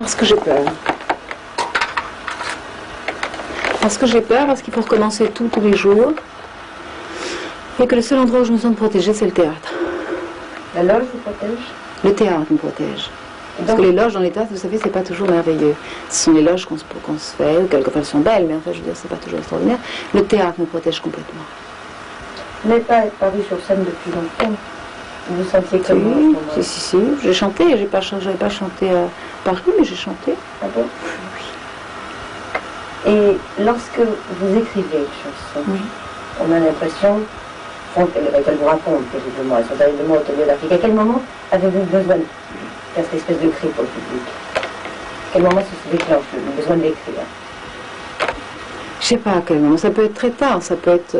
Parce que j'ai peur. Parce que j'ai peur, parce qu'il faut recommencer tout tous les jours. Et que le seul endroit où je me sens protégée, c'est le théâtre. La loge vous protège? Le théâtre me protège. Parce que les loges dans les théâtres, vous savez, c'est pas toujours merveilleux. Ce sont les loges qu'on se fait, quelquefois elles sont belles, mais en fait, je veux dire, c'est pas toujours extraordinaire. Le théâtre me protège complètement. Vous n'êtes pas paru sur scène depuis longtemps? Vous vous sentiez comment? Si, j'ai chanté, j'avais pas chanté à Paris, mais j'ai chanté. Ah bon? Oui. Et lorsque vous écrivez une chanson, oui, on a l'impression qu'elle vous raconte terriblement, elles sont terriblement autobiographiques. À quel moment avez-vous besoin de faire cette espèce de cri pour le public? À quel moment ça se déclenche, le besoin de l'écrire? Je sais pas à quel moment, ça peut être très tard, ça peut être...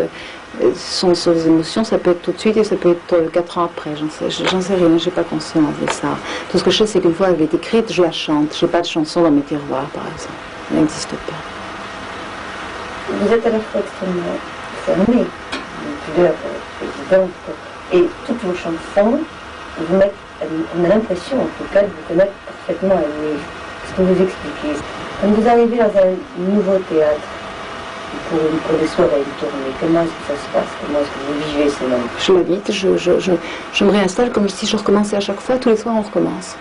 sur les émotions, ça peut être tout de suite et ça peut être 4 ans après, j'en sais rien, j'ai pas conscience de ça. Tout ce que je sais, c'est qu'une fois qu'elle est écrite, je la chante. J'ai pas de chanson dans mes tiroirs, par exemple. Ça n'existe pas. Vous êtes à la fois extrêmement fermée, pudeur, évidente, et toutes vos chansons vous mettent, on a l'impression en tout cas de vous connaître parfaitement. Ce que vous expliquez. Quand vous arrivez dans un nouveau théâtre, pour des soirées, une tournée, comment est-ce que ça se passe? Comment est-ce que vous vivez ces moments? Je l'habite, je me réinstalle comme si je recommençais à chaque fois. Tous les soirs, on recommence.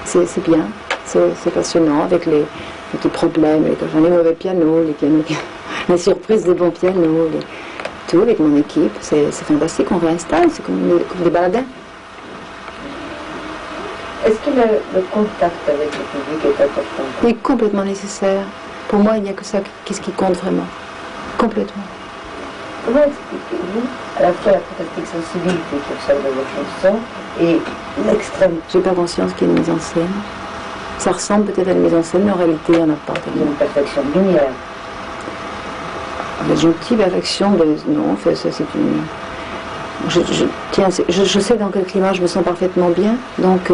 C'est bien, c'est passionnant avec les petits problèmes, les mauvais pianos, les surprises des bons pianos, tout avec mon équipe. C'est fantastique, on réinstalle, c'est comme des baladins. Est-ce que le contact avec le public est important? Il est complètement nécessaire. Pour moi, il n'y a que ça qui compte vraiment. Complètement. Comment expliquez-vous à la fois la fantastique sensibilité qui observe dans vos chansons et l'extrême? J'ai pas conscience qu'il y ait une mise en scène. Ça ressemble peut-être à une mise en scène, mais en réalité, il n'y en a pas. Il y a une perfection de lumière. Une gentille perfection, non, ça c'est une... Je sais dans quel climat je me sens parfaitement bien, donc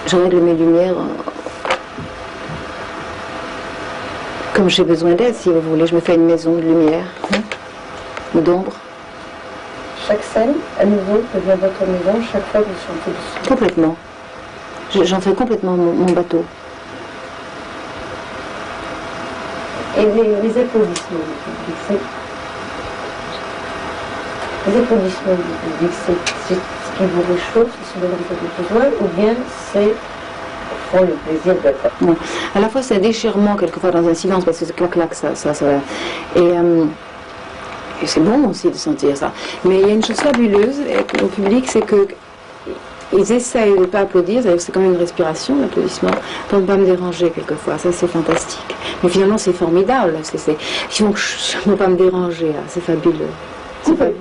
je règle mes lumières comme j'ai besoin d'aide, si vous voulez. Je me fais une maison de lumière, ou d'ombre. Chaque scène, à nouveau, devient votre maison, chaque fois que vous chantez dessus. Complètement. J'en fais complètement mon bateau. Et les applaudissements du public, c'est ce qui vous réchauffe, c'est ce dont vous avez besoin, ou bien c'est le plaisir d'être... Non. À la fois c'est un déchirement quelquefois dans un silence, parce que c'est clac-clac, ça. Et c'est bon aussi de sentir ça. Mais il y a une chose fabuleuse au public, c'est que ils essayent de ne pas applaudir, c'est comme une respiration, l'applaudissement, pour ne pas me déranger quelquefois. Ça, c'est fantastique. Mais finalement, c'est formidable. Ils ne vont pas me déranger, c'est fabuleux. C'est fabuleux.